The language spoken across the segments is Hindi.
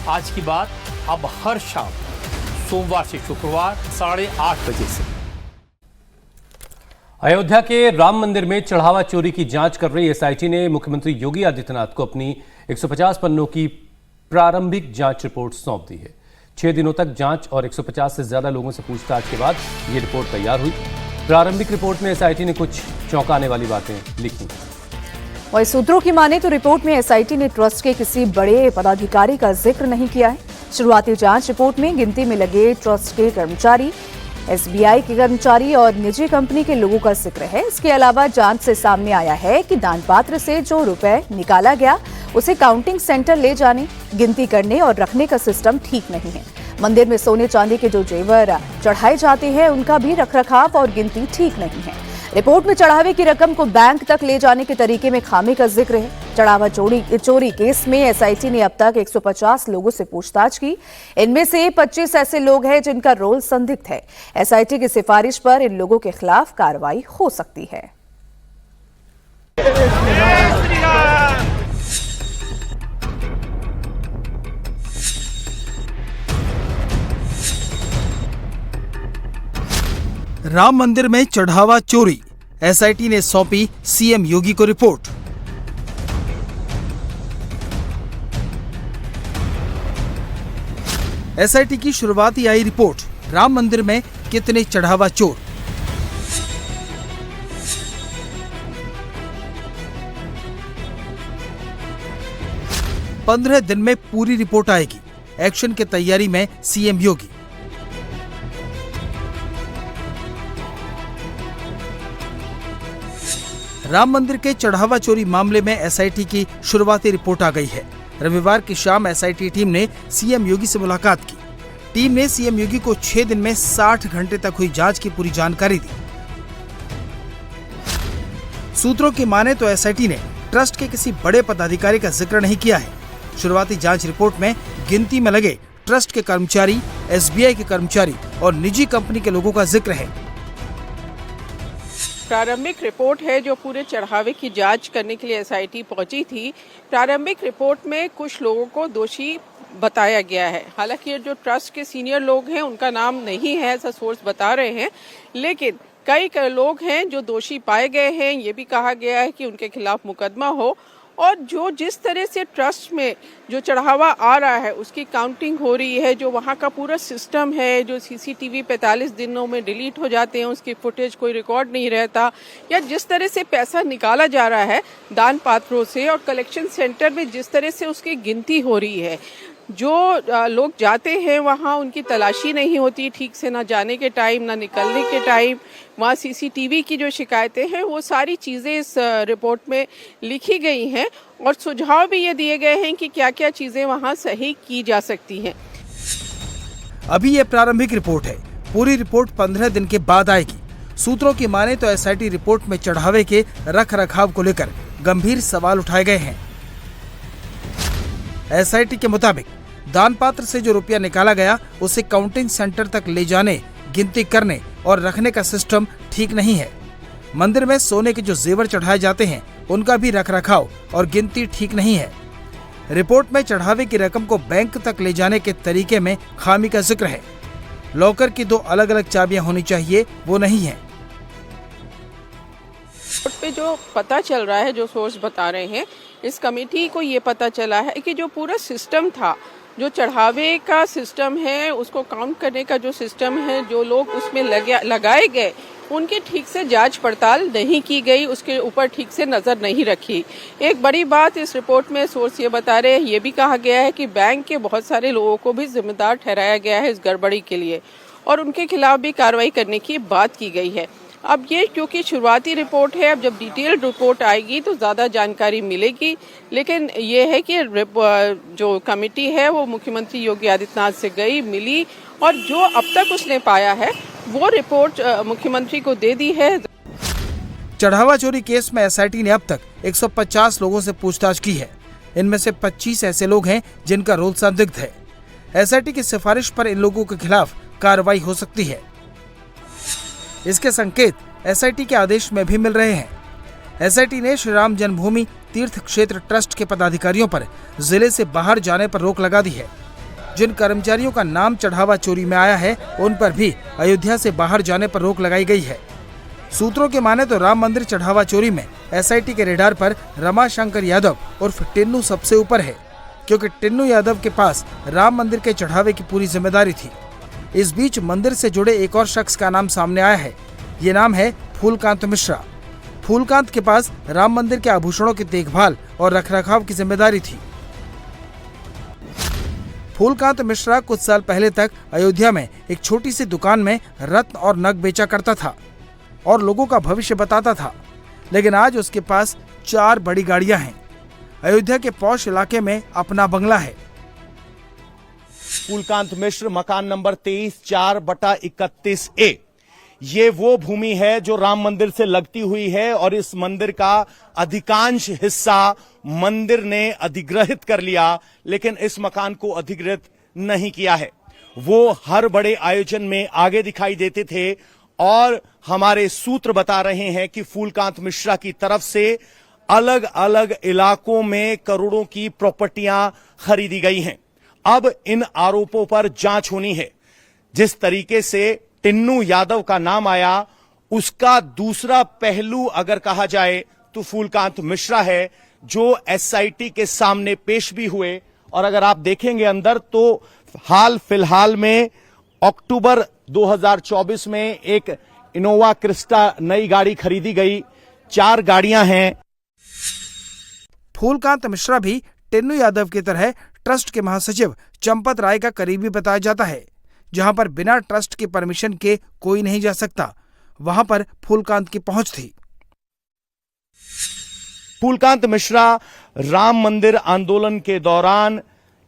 आज की बात अब हर शाम सोमवार से शुक्रवार 8:30 बजे से। अयोध्या के राम मंदिर में चढ़ावा चोरी की जांच कर रही एसआईटी ने मुख्यमंत्री योगी आदित्यनाथ को अपनी 150 पन्नों की प्रारंभिक जांच रिपोर्ट सौंप दी है। 6 दिनों तक जांच और 150 से ज्यादा लोगों से पूछताछ के बाद ये रिपोर्ट तैयार हुई। प्रारंभिक रिपोर्ट में एसआईटी ने कुछ चौंकाने वाली बातें लिखी। वहीं सूत्रों की माने तो रिपोर्ट में एसआईटी ने ट्रस्ट के किसी बड़े पदाधिकारी का जिक्र नहीं किया है। शुरुआती जांच रिपोर्ट में गिनती में लगे ट्रस्ट के कर्मचारी, एसबीआई के कर्मचारी और निजी कंपनी के लोगों का जिक्र है। इसके अलावा जांच से सामने आया है कि दान पात्र से जो रुपए निकाला गया उसे काउंटिंग सेंटर ले जाने, गिनती करने और रखने का सिस्टम ठीक नहीं है। मंदिर में सोने चांदी के जो जेवर चढ़ाए जाते हैं उनका भी रखरखाव और गिनती ठीक नहीं है। रिपोर्ट में चढ़ावे की रकम को बैंक तक ले जाने के तरीके में खामी का जिक्र है। चढ़ावा चोरी केस में एसआईटी ने अब तक 150 लोगों से पूछताछ की। इनमें से 25 ऐसे लोग हैं जिनका रोल संदिग्ध है। एसआईटी की सिफारिश पर इन लोगों के खिलाफ कार्रवाई हो सकती है। राम मंदिर में चढ़ावा चोरी, एसआईटी ने सौंपी सीएम योगी को रिपोर्ट। एसआईटी की शुरुआती आई रिपोर्ट, राम मंदिर में कितने चढ़ावा चोर। पंद्रह दिन में पूरी रिपोर्ट आएगी। एक्शन की तैयारी में सीएम योगी। राम मंदिर के चढ़ावा चोरी मामले में एसआईटी की शुरुआती रिपोर्ट आ गई है। रविवार की शाम एसआईटी टीम ने सीएम योगी से मुलाकात की। टीम ने सीएम योगी को 6 दिन में 60 घंटे तक हुई जांच की पूरी जानकारी दी। सूत्रों की माने तो एसआईटी ने ट्रस्ट के किसी बड़े पदाधिकारी का जिक्र नहीं किया है। शुरुआती जांच रिपोर्ट में गिनती में लगे ट्रस्ट के कर्मचारी, एसबीआई के कर्मचारी और निजी कंपनी के लोगों का जिक्र है। प्रारंभिक रिपोर्ट है जो पूरे चढ़ावे की जांच करने के लिए एसआईटी पहुंची थी। प्रारंभिक रिपोर्ट में कुछ लोगों को दोषी बताया गया है। हालांकि ये जो ट्रस्ट के सीनियर लोग हैं उनका नाम नहीं है, ऐसा सोर्स बता रहे हैं, लेकिन कई लोग हैं जो दोषी पाए गए हैं। ये भी कहा गया है कि उनके खिलाफ मुकदमा हो और जो जिस तरह से ट्रस्ट में जो चढ़ावा आ रहा है उसकी काउंटिंग हो रही है, जो वहाँ का पूरा सिस्टम है, जो सीसीटीवी 45 दिनों में डिलीट हो जाते हैं, उसकी फुटेज कोई रिकॉर्ड नहीं रहता, या जिस तरह से पैसा निकाला जा रहा है दान पात्रों से और कलेक्शन सेंटर में जिस तरह से उसकी गिनती हो रही है, जो लोग जाते हैं वहाँ उनकी तलाशी नहीं होती ठीक से, ना जाने के टाइम ना निकलने के टाइम, वहाँ सीसीटीवी की जो शिकायतें हैं वो सारी चीज़ें इस रिपोर्ट में लिखी गई हैं और सुझाव भी ये दिए गए हैं कि क्या क्या चीज़ें वहाँ सही की जा सकती हैं। अभी ये प्रारंभिक रिपोर्ट है, पूरी रिपोर्ट 15 दिन के बाद आएगी। सूत्रों की माने तो एसआईटी रिपोर्ट में चढ़ावे के रख रखाव को लेकर गंभीर सवाल उठाए गए हैं। एसआईटी के मुताबिक दान पात्र से जो रुपया निकाला गया उसे काउंटिंग सेंटर तक ले जाने, गिनती करने और रखने का सिस्टम ठीक नहीं है। मंदिर में सोने के जो जेवर चढ़ाए जाते हैं उनका भी रखरखाव और गिनती ठीक नहीं है। रिपोर्ट में चढ़ावे की रकम को बैंक तक ले जाने के तरीके में खामी का जिक्र है। लॉकर की 2 अलग अलग चाबियां होनी चाहिए, वो नहीं है। पे जो पता चल रहा है, जो सोर्स बता रहे हैं, इस कमेटी को ये पता चला है कि जो पूरा सिस्टम था, जो चढ़ावे का सिस्टम है, उसको काउंट करने का जो सिस्टम है, जो लोग उसमें लगाए गए उनकी ठीक से जांच पड़ताल नहीं की गई, उसके ऊपर ठीक से नजर नहीं रखी। एक बड़ी बात इस रिपोर्ट में सोर्स ये बता रहे हैं, ये भी कहा गया है कि बैंक के बहुत सारे लोगों को भी जिम्मेदार ठहराया गया है इस गड़बड़ी के लिए और उनके खिलाफ भी कार्रवाई करने की बात की गई है। अब ये क्योंकि शुरुआती रिपोर्ट है, अब जब डिटेल्ड रिपोर्ट आएगी तो ज़्यादा जानकारी मिलेगी, लेकिन ये है कि जो कमेटी है वो मुख्यमंत्री योगी आदित्यनाथ से गई, मिली और जो अब तक उसने पाया है वो रिपोर्ट मुख्यमंत्री को दे दी है। चढ़ावा चोरी केस में एसआईटी ने अब तक 150 लोगों से पूछताछ की है। इनमें से 25 ऐसे लोग हैं जिनका रोल संदिग्ध है। एसआईटी की सिफारिश पर इन लोगों के खिलाफ कार्रवाई हो सकती है। इसके संकेत एसआईटी के आदेश में भी मिल रहे हैं। एसआईटी ने श्री राम जन्मभूमि तीर्थ क्षेत्र ट्रस्ट के पदाधिकारियों पर जिले से बाहर जाने पर रोक लगा दी है। जिन कर्मचारियों का नाम चढ़ावा चोरी में आया है उन पर भी अयोध्या से बाहर जाने पर रोक लगाई गई है। सूत्रों के माने तो राम मंदिर चढ़ावा चोरी में एसआईटी के रेडार पर रमाशंकर यादव उर्फ टिन्नू सबसे ऊपर है, क्योंकि टिन्नू यादव के पास राम मंदिर के चढ़ावे की पूरी जिम्मेदारी थी। इस बीच मंदिर से जुड़े एक और शख्स का नाम सामने आया है। ये नाम है फूलकांत मिश्रा। फूलकांत के पास राम मंदिर के आभूषणों की देखभाल और रखरखाव की जिम्मेदारी थी। फूलकांत मिश्रा कुछ साल पहले तक अयोध्या में एक छोटी सी दुकान में रत्न और नग बेचा करता था और लोगों का भविष्य बताता था, लेकिन आज उसके पास 4 बड़ी गाड़ियां हैं। अयोध्या के पौष इलाके में अपना बंगला है। फूलकांत मिश्र, मकान नंबर 23/4/31A। ये वो भूमि है जो राम मंदिर से लगती हुई है और इस मंदिर का अधिकांश हिस्सा मंदिर ने अधिग्रहित कर लिया, लेकिन इस मकान को अधिग्रहित नहीं किया है। वो हर बड़े आयोजन में आगे दिखाई देते थे और हमारे सूत्र बता रहे हैं कि फूलकांत मिश्रा की तरफ से अलग अलग इलाकों में करोड़ों की प्रॉपर्टियां खरीदी गई हैं। अब इन आरोपों पर जांच होनी है। जिस तरीके से टिन्नू यादव का नाम आया, उसका दूसरा पहलू अगर कहा जाए तो फूलकांत मिश्रा है, जो एसआईटी के सामने पेश भी हुए। और अगर आप देखेंगे अंदर तो हाल फिलहाल में अक्टूबर 2024 में एक इनोवा क्रिस्टा नई गाड़ी खरीदी गई, 4 गाड़ियां हैं। फूलकांत मिश्रा भी टिन्नू यादव की तरह ट्रस्ट के महासचिव चंपत राय का करीबी बताया जाता है। जहां पर बिना ट्रस्ट की परमिशन के कोई नहीं जा सकता, वहां पर फूलकांत की पहुंच थी। फूलकांत मिश्रा राम मंदिर आंदोलन के दौरान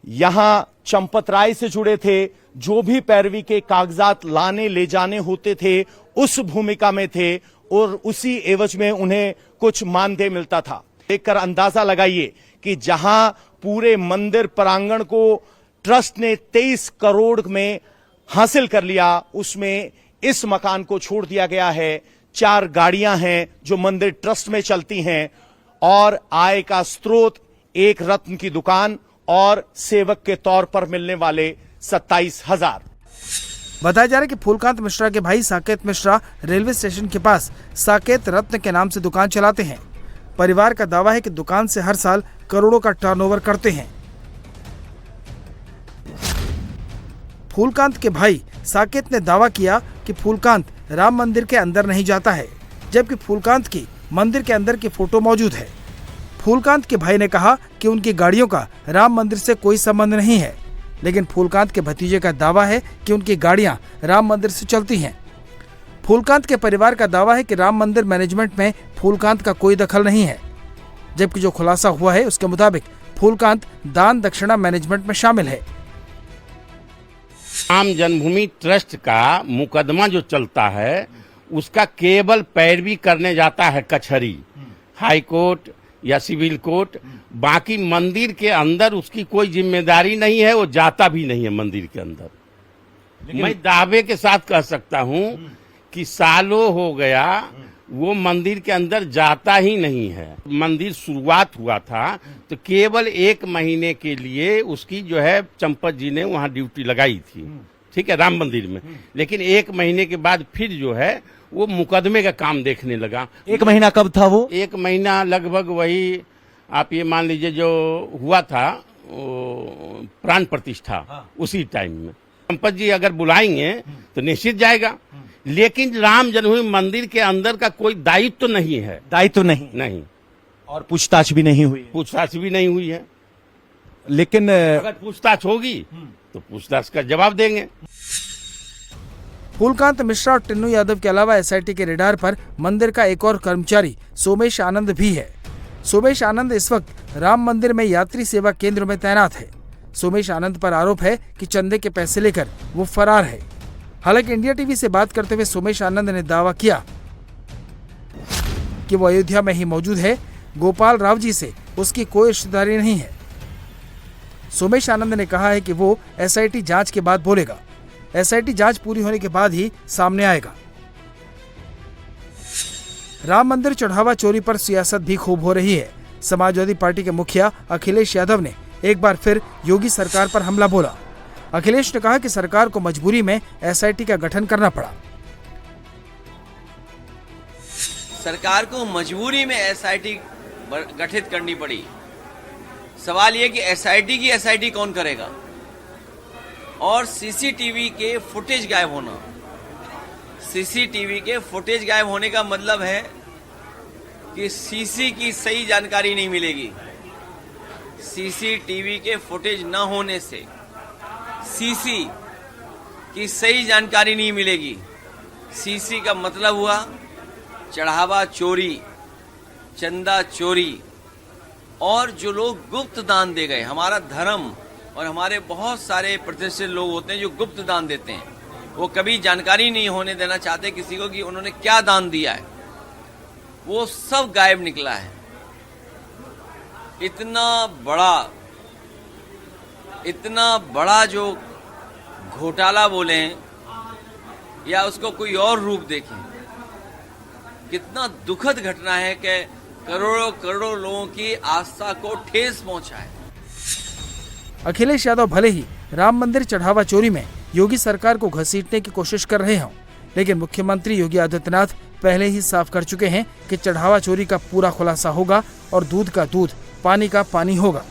यहां चंपत राय से जुड़े थे। जो भी पैरवी के कागजात लाने ले जाने होते थे उस भूमिका में थे और उसी एवज में उन्हें कुछ मानदेय मिलता था। देखकर अंदाजा लगाइए कि जहां पूरे मंदिर प्रांगण को ट्रस्ट ने 23 करोड़ में हासिल कर लिया, उसमें इस मकान को छोड़ दिया गया है। 4 गाड़ियां हैं जो मंदिर ट्रस्ट में चलती हैं और आय का स्रोत एक रत्न की दुकान और सेवक के तौर पर मिलने वाले 27,000। बताया जा रहा है कि फूलकांत मिश्रा के भाई साकेत मिश्रा रेलवे स्टेशन के पास साकेत रत्न के नाम से दुकान चलाते हैं। परिवार का दावा है कि दुकान से हर साल करोड़ों का टर्नओवर करते हैं। फूलकांत के भाई साकेत ने दावा किया कि फूलकांत राम मंदिर के अंदर नहीं जाता है, जबकि फूलकांत की मंदिर के अंदर की फोटो मौजूद है। फूलकांत के भाई ने कहा कि उनकी गाड़ियों का राम मंदिर से कोई संबंध नहीं है, लेकिन फूलकांत के भतीजे का दावा है कि उनकी गाड़ियां राम मंदिर से चलती हैं। फूलकांत के परिवार का दावा है कि राम मंदिर मैनेजमेंट में फूलकांत का कोई दखल नहीं है, जबकि जो खुलासा हुआ है उसके मुताबिक फूलकांत दान दक्षिणा मैनेजमेंट में शामिल है। राम जन्मभूमि ट्रस्ट का मुकदमा जो चलता है उसका केवल पैरवी करने जाता है कचहरी, हाई कोर्ट या सिविल कोर्ट। बाकी मंदिर के अंदर उसकी कोई जिम्मेदारी नहीं है, वो जाता भी नहीं है मंदिर के अंदर। मैं दावे के साथ कह सकता हूं कि सालों हो गया वो मंदिर के अंदर जाता ही नहीं है। मंदिर शुरुआत हुआ था तो केवल 1 महीने के लिए उसकी जो है चंपत जी ने वहां ड्यूटी लगाई थी, ठीक है, राम मंदिर में। लेकिन 1 महीने के बाद फिर जो है वो मुकदमे का काम देखने लगा। 1 महीना कब था वो? 1 महीना लगभग वही आप ये मान लीजिए जो हुआ था प्राण प्रतिष्ठा, उसी टाइम में। चंपत जी अगर बुलाएंगे तो निश्चित जाएगा, लेकिन राम जन्मभूमि मंदिर के अंदर का कोई दायित्व तो नहीं है। दायित्व नहीं और पूछताछ भी नहीं हुई। पूछताछ भी नहीं हुई है, लेकिन अगर पूछताछ होगी तो पूछताछ का जवाब देंगे। फूलकांत मिश्रा और टिन्नू यादव के अलावा एसआईटी के रेडार पर मंदिर का एक और कर्मचारी सोमेश आनंद भी है। सोमेश आनंद इस वक्त राम मंदिर में यात्री सेवा केंद्र में तैनात है। सोमेश आनंद पर आरोप है कि चंदे के पैसे लेकर वो फरार है। हालांकि इंडिया टीवी से बात करते हुए सोमेश आनंद ने दावा किया कि वो अयोध्या में ही मौजूद है। गोपाल राव जी से उसकी कोई रिश्तेदारी नहीं है। सोमेश आनंद ने कहा है कि वो एसआईटी जांच के बाद बोलेगा। एसआईटी जांच पूरी होने के बाद ही सामने आएगा। राम मंदिर चढ़ावा चोरी पर सियासत भी खूब हो रही है। समाजवादी पार्टी के मुखिया अखिलेश यादव ने एक बार फिर योगी सरकार पर हमला बोला। अखिलेश ने कहा कि सरकार को मजबूरी में एसआईटी का गठन करना पड़ा। सरकार को मजबूरी में एसआईटी गठित करनी पड़ी। सवाल ये कि एसआईटी कौन करेगा? और सीसीटीवी के फुटेज गायब होना, सीसीटीवी के फुटेज गायब होने का मतलब है कि सीसी की सही जानकारी नहीं मिलेगी। सीसीटीवी के फुटेज न होने से सीसी की सही जानकारी नहीं मिलेगी। सीसी का मतलब हुआ चढ़ावा चोरी, चंदा चोरी, और जो लोग गुप्त दान दे गए, हमारा धर्म और हमारे बहुत सारे प्रतिष्ठित लोग होते हैं जो गुप्त दान देते हैं, वो कभी जानकारी नहीं होने देना चाहते किसी को कि उन्होंने क्या दान दिया है, वो सब गायब निकला है। इतना बड़ा जो घोटाला बोले या उसको कोई और रूप देखें, कितना दुखद घटना है कि करोड़ों करोड़ों लोगों की आस्था को ठेस पहुंचा है। अखिलेश यादव भले ही राम मंदिर चढ़ावा चोरी में योगी सरकार को घसीटने की कोशिश कर रहे हों, लेकिन मुख्यमंत्री योगी आदित्यनाथ पहले ही साफ कर चुके हैं कि चढ़ावा चोरी का पूरा खुलासा होगा और दूध का दूध, पानी का पानी होगा।